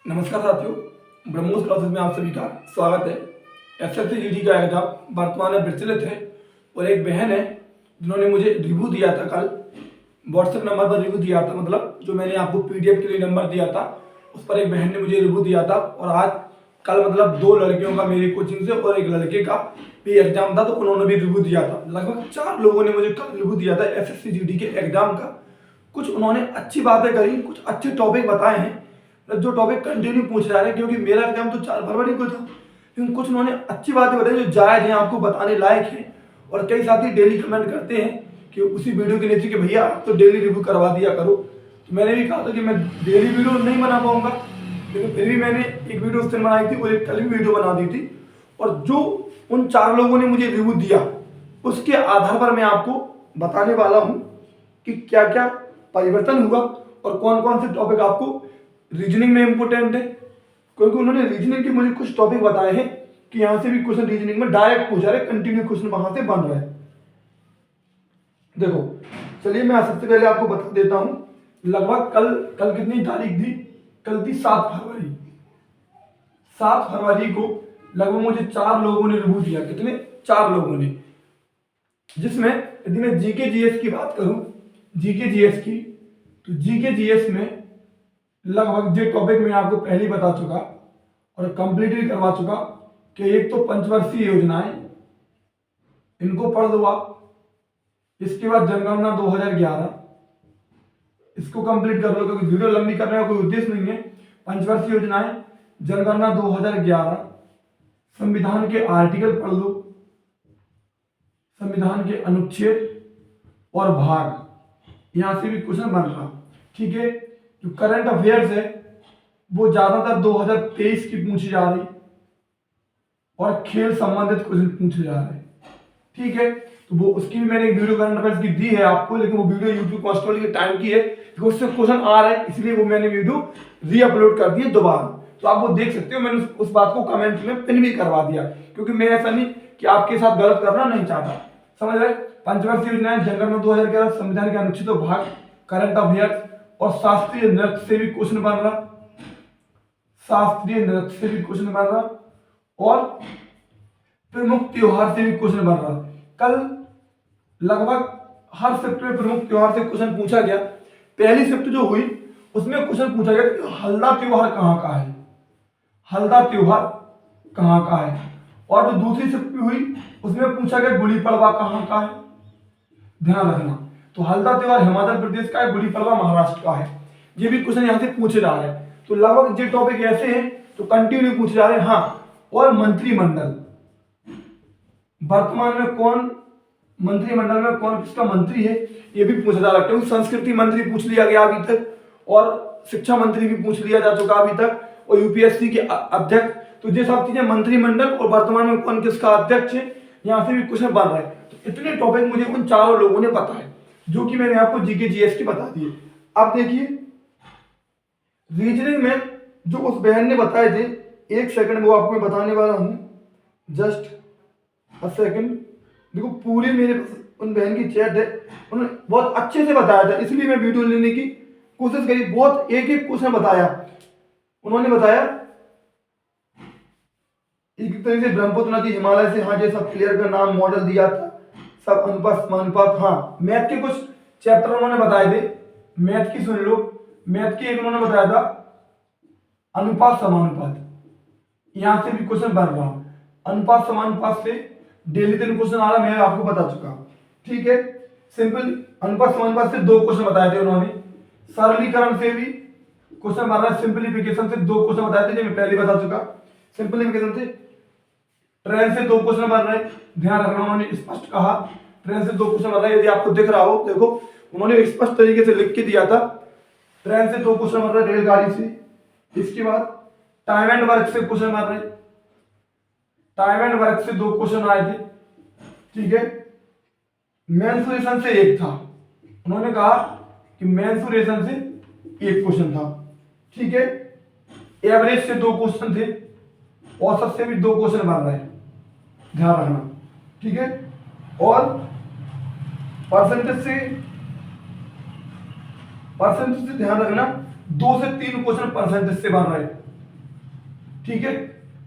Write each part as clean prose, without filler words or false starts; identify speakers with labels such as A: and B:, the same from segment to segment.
A: नमस्कार साथियों, ब्रह्मोस क्लासेस में आप सभी का स्वागत है। एसएससी जीडी का एग्जाम वर्तमान में प्रचलित है और एक बहन है जिन्होंने मुझे रिव्यू दिया था कल व्हाट्सएप नंबर पर रिव्यू दिया था, मतलब जो मैंने आपको पीडीएफ के लिए नंबर दिया था उस पर एक बहन ने मुझे रिव्यू दिया था। और आज कल मतलब 2 लड़कियों का मेरी कोचिंग से और एक लड़के का भी एग्जाम था तो उन्होंने भी रिव्यू दिया था। लगभग 4 लोगों ने मुझे कल रिव्यू दिया था एसएससी जीडी के एग्जाम का। कुछ उन्होंने अच्छी बातें करी, कुछ अच्छे टॉपिक बताए हैं जो टॉपिक कंटिन्यू पूछ जा रहे हैं, क्योंकि मेरा एग्जाम तो 4 फरवरी को था। लेकिन कुछ उन्होंने अच्छी बातें बताई जो जायज हैं, आपको बताने लायक हैं। और कई साथी डेली कमेंट करते हैं कि उसी वीडियो के नीचे कि भैया आप तो डेली रिव्यू करवा दिया करो। तो मैंने भी कहा था कि मैं डेली वीडियो नहीं बना पाऊंगा, लेकिन फिर भी मैंने एक वीडियो उस दिन बनाई थी और एक कल भी वीडियो बना दी थी। और जो उन 4 लोगों ने मुझे रिव्यू दिया उसके आधार पर मैं आपको बताने वाला हूँ कि क्या क्या परिवर्तन हुआ और कौन कौन से टॉपिक आपको रीजनिंग में इंपोर्टेंट है। क्योंकि उन्होंने रीजनिंग के मुझे कुछ टॉपिक बताए हैं कि यहां से भी क्वेश्चन रीजनिंग में डायरेक्ट पूछा रहे, कंटिन्यू क्वेश्चन वहां से बन रहा है। देखो चलिए मैं सबसे पहले आपको बता देता हूं। लगभग कल कितनी तारीख थी? कल थी 7 फरवरी। 7 फरवरी को लगभग मुझे 4 लोगों ने रिव्यू दिया। कितने? 4 लोगों ने। जिसमें यदि मैं जीके जीएस की बात करूं, जीके जीएस की, तो जीके जीएस में लगभग जो टॉपिक मैं आपको पहले ही बता चुका और कंप्लीट भी करवा चुका कि एक तो पंचवर्षीय योजनाएं, इनको पढ़ दो आप। इसके बाद जनगणना 2011, इसको कंप्लीट कर लो क्योंकि वीडियो लंबी करने का कोई उद्देश्य नहीं है। पंचवर्षीय योजनाएं, जनगणना 2011, संविधान के आर्टिकल पढ़ लो, संविधान के अनुच्छेद और भाग, यहां से भी क्वेश्चन बन रहा। ठीक है, जो करंट अफेयर्स है वो ज्यादातर 2023 की पूछी जा रही और खेल संबंधित क्वेश्चन पूछे जा रहे। ठीक है, तो वो उसकी भी मैंने एक वीडियो करंट अफेयर्स की दी है आपको, लेकिन वो वीडियो यूट्यूब कॉन्स्टेबल के टाइम की है क्योंकि उससे क्वेश्चन आ रहा है, इसलिए वो मैंने वीडियो री अपलोड कर दी है दोबारा। तो आप वो देख सकते हो, मैंने उस बात को कमेंट में पिन भी करवा दिया क्योंकि मैं ऐसा नहीं कि आपके साथ गलत करना नहीं चाहता। समझ रहे? पंचवर्षीय योजनाएं, जनगणना 2011, संविधान के अनुच्छेद भाग, करंट अफेयर्स और शास्त्रीय नृत्य से भी क्वेश्चन बन रहा, शास्त्रीय नृत्य से भी क्वेश्चन बन रहा और प्रमुख त्योहार से भी क्वेश्चन बन रहा। कल लगभग हर शिफ्ट में प्रमुख त्योहार से क्वेश्चन पूछा गया। पहली शिफ्ट जो हुई उसमें क्वेश्चन पूछा गया कि हल्दा त्योहार कहाँ का है, हल्दा त्योहार कहाँ का है। और जो दूसरी शिफ्ट हुई उसमें पूछा गया गुड़ी पड़वा कहाँ का है। ध्यान रखना, तो हल्दा त्योहार हिमाचल प्रदेश का है, गुड़ी पड़वा महाराष्ट्र का है। ये भी क्वेश्चन यहाँ से पूछे जा रहे हैं। तो लगभग ये टॉपिक ऐसे हैं तो कंटिन्यू पूछे जा रहे हैं। हाँ, और मंत्रिमंडल, वर्तमान में कौन मंत्रिमंडल में कौन किसका मंत्री है ये भी पूछा जा रहा है। क्योंकि संस्कृति मंत्री पूछ लिया गया अभी तक और शिक्षा मंत्री भी पूछ लिया जा चुका अभी तक और यूपीएससी के अध्यक्ष। तो ये सब चीजें मंत्रिमंडल और वर्तमान में कौन किसका अध्यक्ष है, यहाँ से भी क्वेश्चन बन रहा है। तो इतने टॉपिक मुझे उन 4 लोगों ने बताए जो कि मैंने आपको जीके जीएस की बता दिए। अब देखिए रीजनिंग में जो उस बहन ने बताए थे, एक सेकंड वो आपको मैं बताने वाला हूं, जस्ट अ सेकंड। देखो पूरी मेरे उन बहन की चैट है, उन्होंने बहुत अच्छे से बताया था, इसलिए मैं वीडियो लेने की कोशिश करी। बहुत एक एक क्वेश्चन बताया उन्होंने, बताया एक तरह से ब्रह्मपुत्र नदी, हिमालय से, हाँ, ये सब प्लेयर का नाम, मॉडल दिया था, सब अनुपात समानुपात। हाँ, मैथ के कुछ चैप्टर उन्होंने बताए थे, मैथ की सुन लो। मैथ के एक उन्होंने बताया था अनुपात समानुपात, यहां से भी क्वेश्चन बन रहा। अनुपात समानुपात से डेली 3 क्वेश्चन आ रहा, मैं आपको बता चुका। ठीक है, सिंपल अनुपात समानुपात से 2 क्वेश्चन बताए थे उन्होंने। सरलीकरण से भी क्वेश्चन बन रहा, सिंपलीफिकेशन से 2 क्वेश्चन बताए थे जो मैं पहले बता चुका। सिंपलीफिकेशन से, ट्रेन से 2 क्वेश्चन बन रहे, ध्यान रखना, उन्होंने स्पष्ट कहा ट्रेन से 2 क्वेश्चन बन रहे। यदि आपको दिख रहा हो, देखो उन्होंने स्पष्ट तरीके से लिख के दिया था, ट्रेन से 2 क्वेश्चन बन रहे, रेलगाड़ी से। इसके बाद टाइम एंड वर्क से क्वेश्चन बन रहे, टाइम एंड वर्क से 2 क्वेश्चन आए थे। ठीक है, मेंसुरेशन से एक था, उन्होंने कहा कि मेंसुरेशन से एक क्वेश्चन था। ठीक है, एवरेज से 2 क्वेश्चन थे, औसत से भी 2 क्वेश्चन बन रहे हैं, ध्यान रखना। ठीक है, और परसेंटेज से ध्यान रखना, 2 से 3 क्वेश्चन परसेंटेज से बन रहे हैं। ठीक है,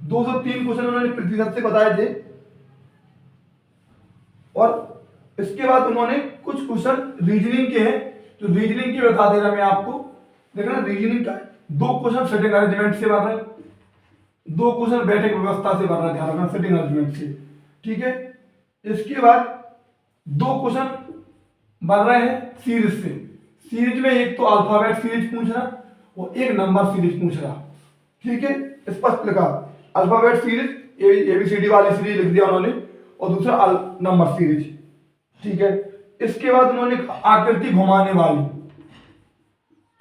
A: 203 क्वेश्चन उन्होंने प्रतिशत से बताए थे। और इसके बाद उन्होंने कुछ क्वेश्चन रीजनिंग के हैं, तो रीजनिंग के बता दे रहा मैं आपको। देखना रीजनिंग का 2 क्वेश्चन सेटिंग अरेंजमेंट से बन रहे हैं, 2 क्वेश्चन बैठक व्यवस्था से बन रहा है, ध्यान रखना सेटिंग अरेंजमेंट से। ठीक है, इसके बाद 2 क्वेश्चन बन रहे हैं सीरीज से। सीरीज में एक तो अल्फाबेट सीरीज पूछ रहा और एक नंबर सीरीज पूछ रहा। ठीक है, स्पष्ट लिखा, अल्फाबेट सीरीज एबीसीडी वाली सीरीज लिख दिया उन्होंने, और दूसरा नंबर सीरीज। ठीक है, इसके बाद उन्होंने आकृति घुमाने वाली,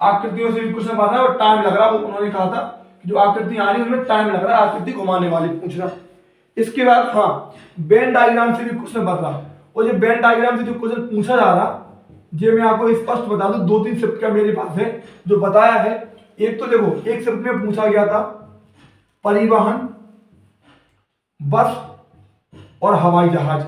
A: आकृतियों से भी क्वेश्चन बन रहा है और टाइम लग रहा है, वो उन्होंने कहा था कि जो आकृति आ रही है उनमें टाइम लग रहा है, आकृति घुमाने वाली पूछना। इसके बाद हाँ, वेन डायग्राम से भी क्वेश्चन बन रहा, और ये वेन डायग्राम से जो क्वेश्चन पूछा जा रहा, ये मैं आपको स्पष्ट बता दूं, 2-3 शिफ्ट का मेरे पास है जो बताया है। एक तो देखो, एक शिफ्ट में पूछा गया था परिवहन, बस और हवाई जहाज।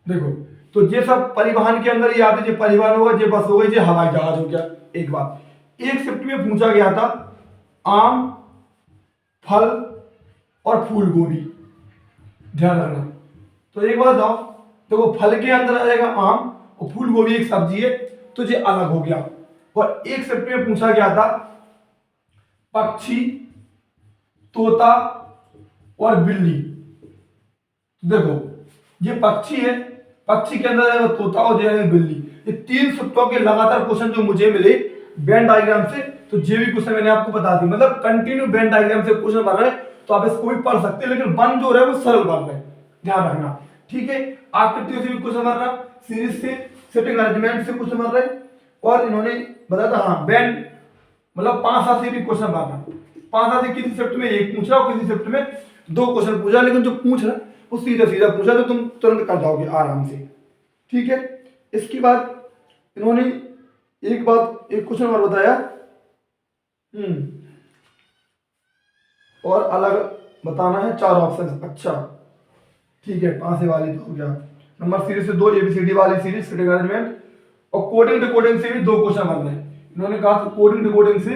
A: देखो, तो ये सब परिवहन के अंदर ही आते, जो परिवहन होगा, ये बस हो गई, ये हवाई जहाज हो गया। एक बात, एक शिफ्ट में पूछा गया था आम, फल और फूल गोभी, ध्यान रखना। तो एक बात बताओ, देखो फल के अंदर आ जाएगा आम और फूल गोभी एक सब्जी है, तो ये अलग हो गया। और एक शिफ्ट में पूछा गया था पक्षी, तोता और बिल्ली। देखो, ये पक्षी है, पक्षी के अंदर आएगा तोता और जो है बिल्ली। ये 3 शिफ्टों के लगातार क्वेश्चन जो मुझे मिले वेन डायग्राम से, तो ये भी क्वेश्चन मैंने आपको बता दी, मतलब कंटिन्यू वेन डायग्राम से क्वेश्चन बन रहे हैं, तो आप इसको भी पढ़ सकते हैं, लेकिन बन जो रहे वो सरल बन रहे, ध्यान रखना। ठीक है, आकृतियों से भी क्वेश्चन बन रहा, सीरीज से, सेटिंग अरेंजमेंट से क्वेश्चन बन रहे, और इन्होंने बताया था हाँ वेन, मतलब 5-7 से भी क्वेश्चन बन रहा, 5-7 से किसी शिफ्ट में एक पूछा और किसी शिफ्ट में 2 क्वेश्चन पूछा, लेकिन जो पूछ रहा वो सीधा सीधा पूछा, तो तुम तुरंत कर जाओगे आराम से। ठीक है, इसके बाद इन्होंने एक क्वेश्चन और बताया, और अलग बताना है 4 ऑप्शन। अच्छा ठीक है, 5 वाली तो हो गया, नंबर सीरीज से 2 एबीसीडी वाली सीरीज, सेटिंग अरेंजमेंट, और कोडिंग डिकोडिंग से भी 2 क्वेश्चन बन रहे हैं। इन्होंने कहा था कोडिंग डिकोडिंग से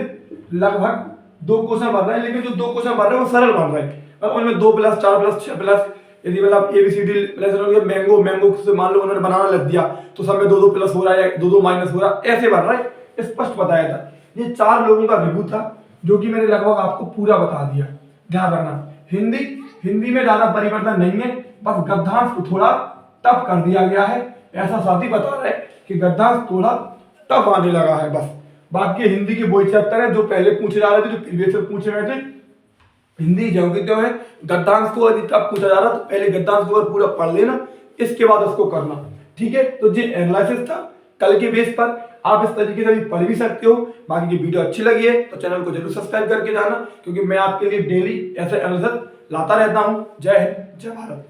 A: लगभग 2 क्वेश्चन बन रहे हैं, लेकिन जो 2 क्वेश्चन बन रहे हैं वो सरल बन रहे हैं, और उनमें 2+, 4+, 6+, यदि मतलब एबीसीडी प्लस मैंगो से मान लो उन्होंने बनाना लग दिया, तो सब में 2-2 प्लस हो रहा है या 2-2 माइनस हो रहा है, ऐसे बन रहा है, स्पष्ट बताया था। ये 4 लोगों का रिव्यू था, जो कि मैंने लगभग आपको पूरा बता दिया। ध्यान रखना, हिंदी में ज्यादा परिवर्तन नहीं है, बस गद्यांश को थोड़ा टफ कर दिया गया है, ऐसा साथी बता रहा है कि गद्यांश थोड़ा टफ आने लगा है बस। बाकी हिंदी के वही चैप्टर है जो पहले पूछे जा रहे थे, जो प्रीवियस में पूछे गए थे। हिंदी जो है गद्यांश को यदि टफ पूछा जा रहा, तो पहले गद्यांश को पूरा पढ़ लेना, इसके बाद उसको करना। ठीक है, तो ये एनालिसिस था कल के बेस पर, आप इस तरीके से भी पढ़ भी सकते हो। बाकी की वीडियो अच्छी लगी है तो चैनल को जरूर सब्सक्राइब करके जाना, क्योंकि मैं आपके लिए डेली ऐसे एनालिसिस लाता रहता हूँ। जय हिंद, जय भारत।